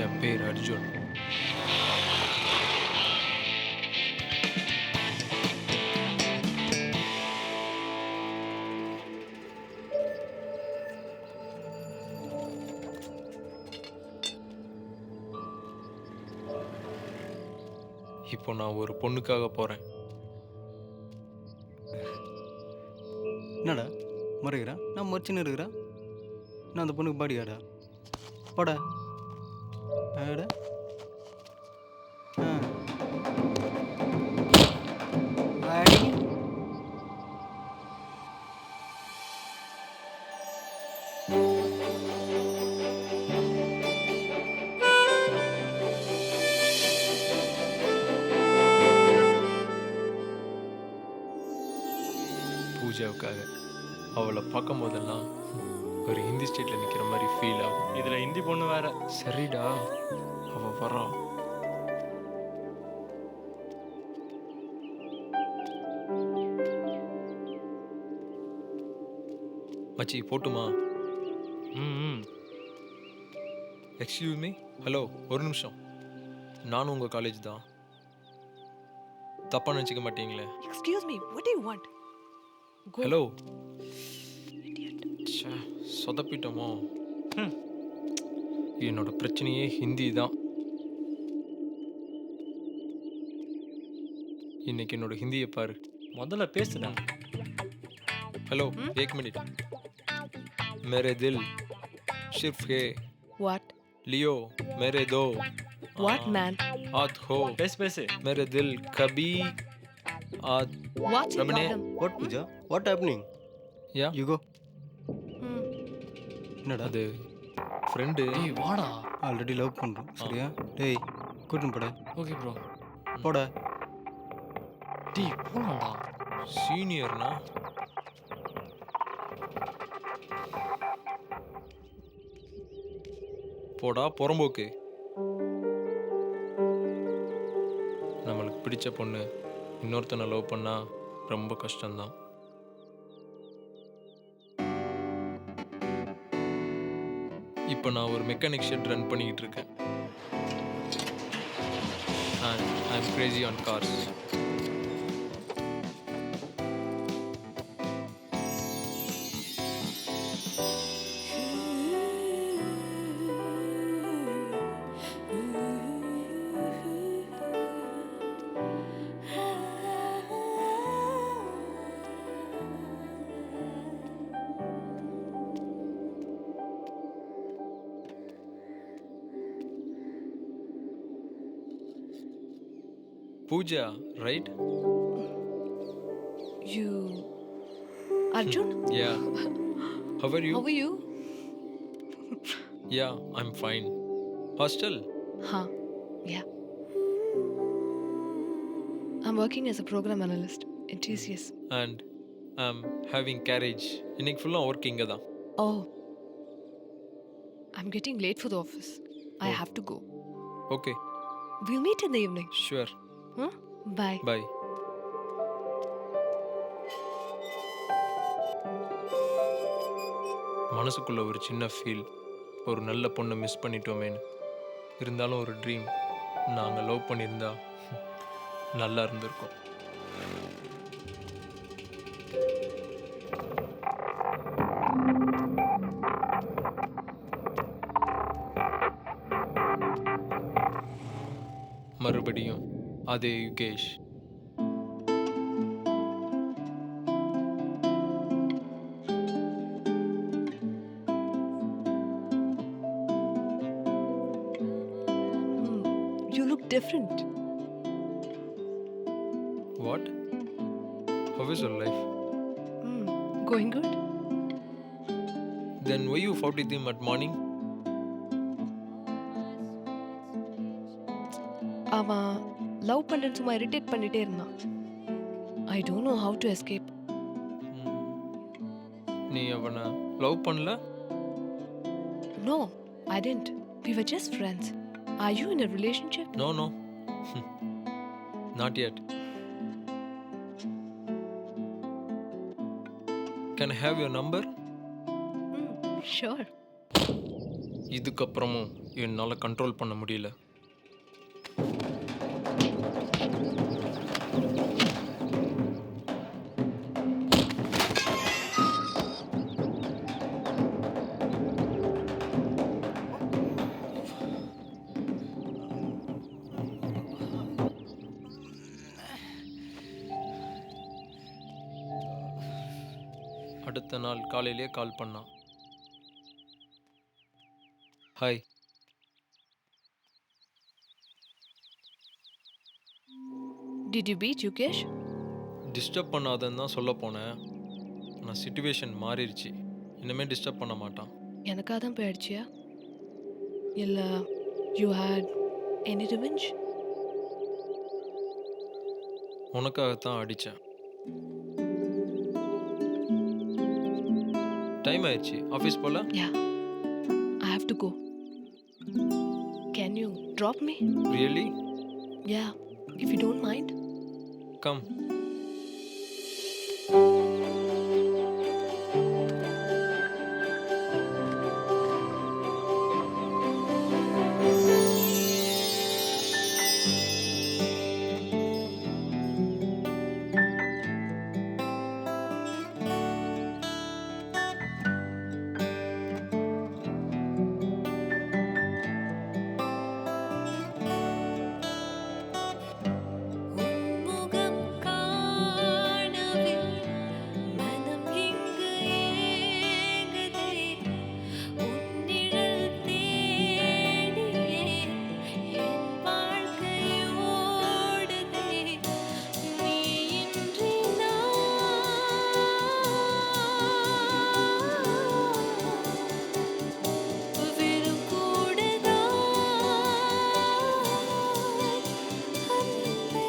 என் பேர் அர்ஜுன். இப்போ நான் ஒரு பொண்ணுக்காக போகிறேன். என்னடா முறைகிறா? நான் முறைச்சின்னு இருக்கிறேன். நான் அந்த பொண்ணுக்கு பாடியாடா போடா ஆடா ஆடி பூஜாவுக்காக அவளை பார்க்கும் போதெல்லாம் ஒரு ஹிந்தி ஸ்டேட்டில் நிற்கிற மாதிரி ஃபீல் ஆகும். இதுல ஹிந்தி பொண்ணு வேற. சரிடா, அவள் வரா. மச்சி போட்டுமா? ம் எக்ஸ்கியூஸ் மீ. ஹலோ, ஒரு நிமிஷம். நானும் உங்கள் காலேஜ் தான். தப்பாக நினச்சிக்க மாட்டீங்களே? Excuse me, what do you want? Go. Hello. Idiot. ச்சே, சொதப்பிட்டோமோ? என்னோட பிரச்சனையே ஹிந்தி தான். இன்னைக்கு என்னோட ஹிந்தியை பாரு. முதல்ல பேசுடா. हेलो एक मिनट. मेरे दिल सिर्फ है What? लियो मेरे दो What, man? आत हो பேசு मेरे दिल कभी आत What's your Ramane. problem? What Pooja what happening या யூ கோ Hmm. என்னடா அது ஃப்ரெண்டு. டேய் வாடா. ஆல்ரெடி லவ் பண்ணுறோம் சரியா? டேய் கூட்டின்னு போட ஓகே ப்ரோ. போட டேய் போலாம்டா. சீனியர்னா போடா புறம்போக்கு. நம்மளுக்கு பிடிச்ச பொண்ணு இன்னொருத்தனை லவ் பண்ணா ரொம்ப கஷ்டம்தான். இப்போ நான் ஒரு மெக்கானிக் ஷெட் ரன் பண்ணிக்கிட்டு இருக்கேன். I am crazy on cars. Pooja, right? You. Arjun? Yeah. How are you? How are you? Yeah, I'm fine. Hostel? Huh. Yeah. I'm working as a program analyst in TCS. And I'm having carriage. இன்னைக்கு ஃபுல்லாக work இங்கே தான். Oh. I'm getting late for the office. I Oh. have to go. Okay, We'll meet in the evening. Sure. Huh? Bye. பாய். மனசுக்குள்ள ஒரு சின்ன feel, ஒரு நல்ல பொண்ணை மிஸ் பண்ணிட்டோமேன்னு. இருந்தாலும் ஒரு ட்ரீம், நாங்கள் லவ் பண்ணியிருந்தா நல்லா இருந்திருக்கும். மறுபடியும் அதே Yukesh. You look different. What? How is your life? Going good? Then why you fought with him at morning? அவன் லவ் பண்ணுறேன்னு சும்மா இரிட்டேட் பண்ணிட்டே இருந்தான். I don't know how to escape. நீ அவனை லவ் பண்ணல? No, I didn't. We were just friends. Are you in a relationship? No, no. Not yet. Can I have your number? Sure. இதுக்கப்புறமும் என்னால் control பண்ண முடியல. அடுத்த நாள் காலையிலேயே கால் பண்ணான். Hi. Did you beat Yukesh? Disturb பண்ணாதன்னு தான் சொல்ல போனேன். ஆனால் சிச்சுவேஷன் மாறிடுச்சு. இனிமேல் டிஸ்டர்ப் பண்ண மாட்டான். எனக்காக தான் போய் அடிச்சியா இல்லை யூ ஹேட் எனி ரிவெஞ்ச்? உனக்காகத்தான் அடித்தேன். டைம் ஆயிடுச்சு, ஆஃபீஸ் போல. Yeah, I have to go. Can you drop me? Really? Yeah, if you don't mind. Come. உன்முகம் காணவே மனம் இங்கு ஏங்குதே, உன்னிழல் தேடியே என் வாழ்க்கை ஓடுதே, நீ இன்றி நான் வெறும் கூடுதான் அன்பே.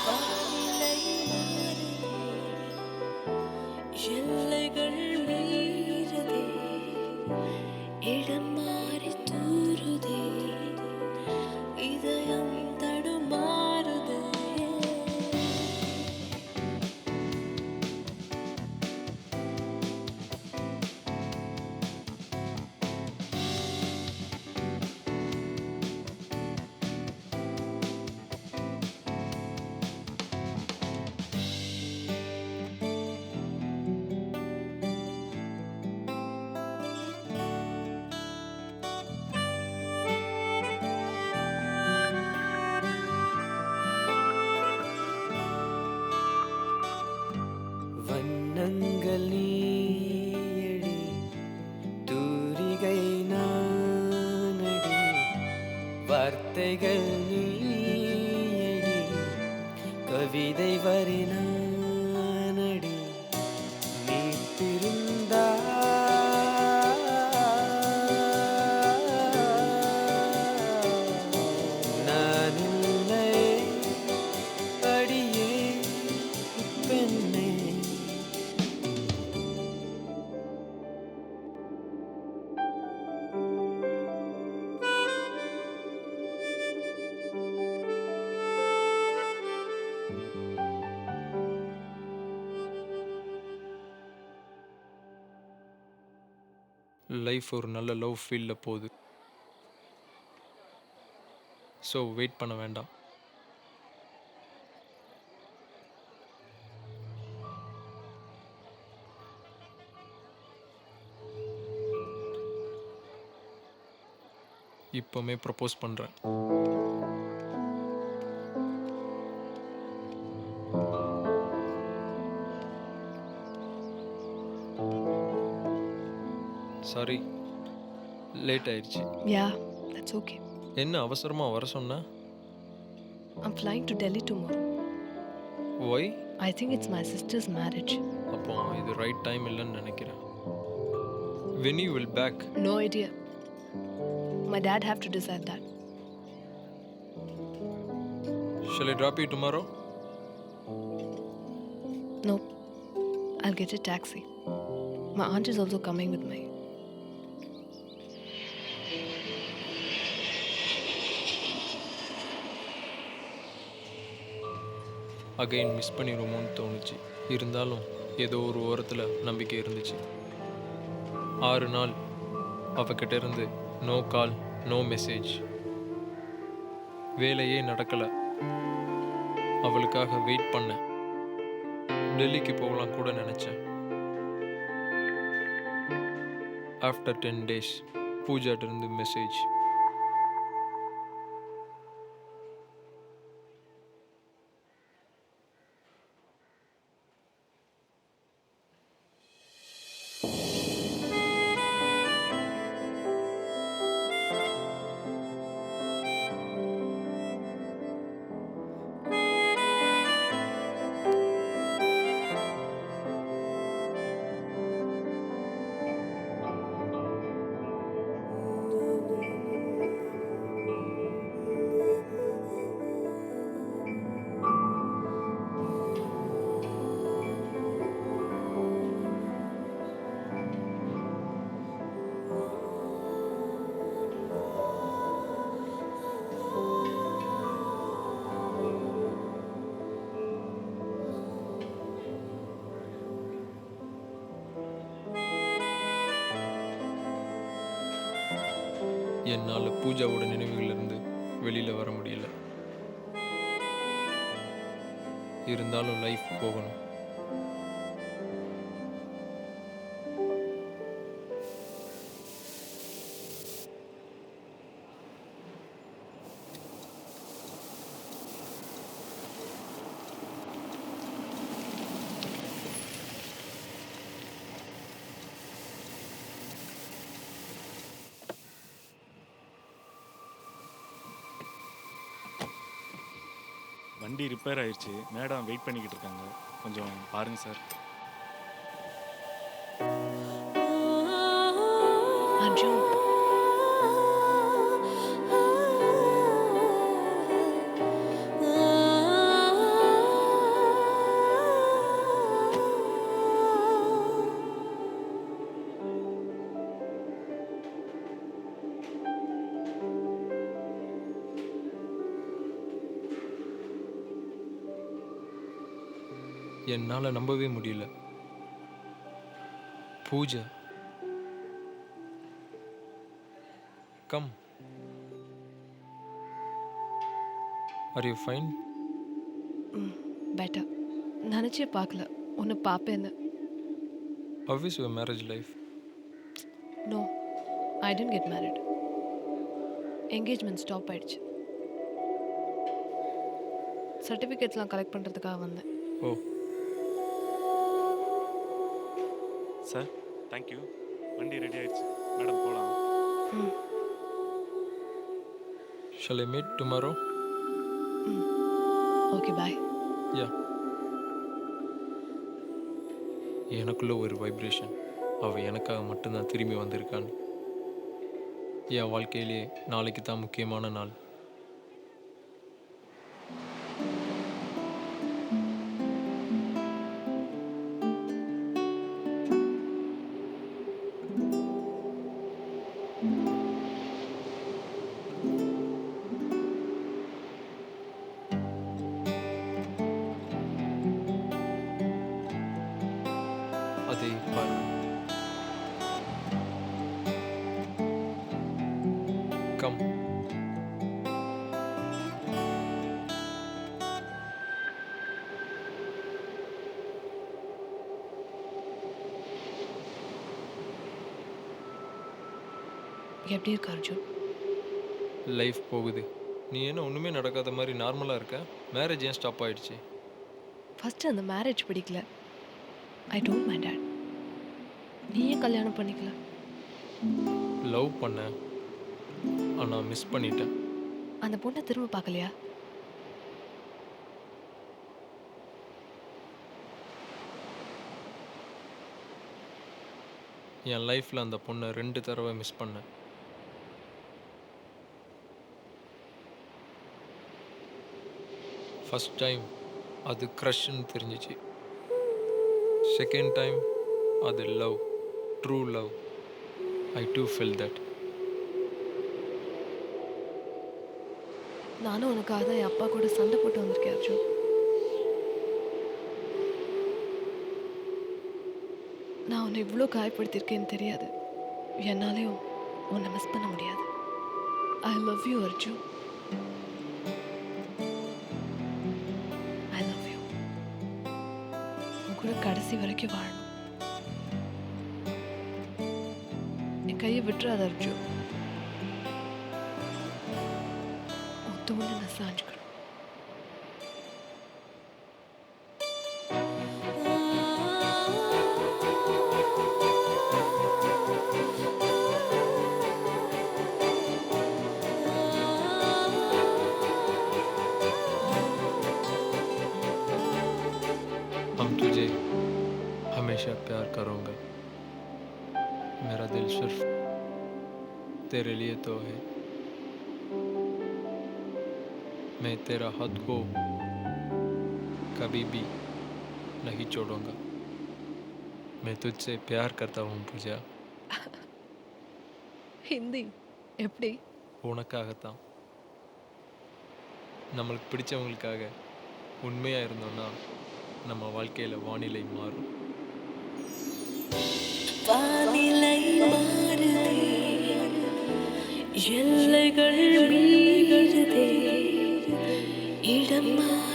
வானிலை மாறுதே, எல்லைகள் மீறுதே, இடம் மாறி தூறுதே, இதயம் தடுமாறுதே. வண்ணங்கள் நீயடி, தூரிகை நானடி, வார்த்தைகள் நீயடி, கவிதை வரி நானடி, நீ பிரிந்தா நான் இல்லை அடியே பெண்ணே. லைஃப் ஒரு நல்ல லவ் ஃபீல்டில் போகுது. ஸோ வெயிட் பண்ண வேண்டாம். இப்போமே ப்ரப்போஸ் பண்ணுறேன். சாரி, லேட் ஆயிடுச்சு. Yeah, that's okay. என்ன அவசரமாக வர சொன்ன? I'm flying to Delhi tomorrow. Why? I think it's my sister's marriage. அப்போ இது ரைட் டைம் இல்லைன்னு நினைக்கிறேன். when you will back? No idea. My dad have to decide that. Shall I drop you tomorrow? Nope. I'll get a taxi. My aunt is also coming with me. Again miss பண்ணிடுமோன்னு தோணுச்சு. இருந்தாலும் ஏதோ ஒரு ஓரத்தில் நம்பிக்கை இருந்துச்சு. 6 நாள் அவகிட்ட இருந்து நோ கால், நோ மெசேஜ். வேலையே நடக்கலை. அவளுக்காக வெயிட் பண்ணேன். டெல்லிக்கு போகலாம் கூட நினச்சேன். ஆஃப்டர் 10 days பூஜாட்ட இருந்து மெசேஜ். என்னால் பூஜாவோட நினைவுகளிலிருந்து வெளியில் வர முடியல. இருந்தாலும் லைஃப் போகணும். வண்டி ரிப்பேர் ஆயிடுச்சு. மேடம் வெயிட் பண்ணிக்கிட்டு இருக்காங்க. கொஞ்சம் பாருங்க சார். அர்ஜுன், என்னால் நம்பவே முடியல. Pooja, come. Are you fine? Better. நினச்சே பார்க்கல உன்னை பார்ப்பேன்னு. How is your marriage life? No, I didn't get married. Engagement stop ஆயிடுச்சு. சர்டிஃபிகேட்ஸ்லாம் கலெக்ட் பண்ணுறதுக்காக வந்தேன். Oh, sir thank you. வண்டி ரெடி ஆயிடுச்சு. மேடம் போகலாம். shall I meet tomorrow? Okay, bye. Ya. எனக்குள்ள ஒரு வைப்ரேஷன். அவள் எனக்காக மட்டும்தான் திரும்பி வந்திருக்கான்னு. என் வாழ்க்கையிலே நாளைக்கு தான் முக்கியமான நாள். அதை பாரு. கம். எப்படி இருக்கு அர்ஜுன்? லைஃப் போகுது. நீ என்ன ஒன்றுமே நடக்காத மாதிரி நார்மலாக இருக்க? மேரேஜ் ஏன் ஸ்டாப் ஆயிடுச்சு? ஃபஸ்ட்டு அந்த மேரேஜ் பிடிக்கல. I don't my dad. நீ ஏன் கல்யாணம் பண்ணிக்கல? லவ் பண்ணேன், ஆனால் மிஸ் பண்ணிட்டேன். அந்த பொண்ணை திரும்ப பார்க்கலையா? என் லைஃப்பில் அந்த பொண்ணை 2 தடவை மிஸ் பண்ணேன். ஃபர்ஸ்ட் டைம் அது க்ரஷ்ன்னு தெரிஞ்சிச்சு. செகண்ட் டைம் அது love, true love. I do feel that. நானும் உனக்காக தான் என் அப்பா கூட சண்டை போட்டு வந்திருக்கேன் அர்ஜுன். நான் உன்னை இவ்வளோ காயப்படுத்தியிருக்கேன்னு தெரியாது. என்னாலையும் உன்னை மிஸ் பண்ண முடியாது. I love you Arjun. I love you. உன் கூட கடைசி வரைக்கும் வாழணும். என் கையை விட்டுறாத அர்ஜுன். உன் தோல்ல நான் சாஞ்சுக்கிறேன். हम तुझे हमेशा प्यार करूँगा. मेरा दिल सिर्फ तेरे लिए तो है. मैं तेरा हाथ को कभी भी नहीं छोड़ूंगा. मैं तुझसे प्यार करता हूँ पूजा. ஹிந்தி எப்படி? உனக்காகத்தான். நம்மளுக்கு பிடிச்சவங்களுக்காக உண்மையாக இருந்தோம்னா நம்ம வாழ்க்கையில் வானிலை மாறும். வானிலை மாறுதே, எல்லைகள் மீறுதே, இடம் மாறுதே.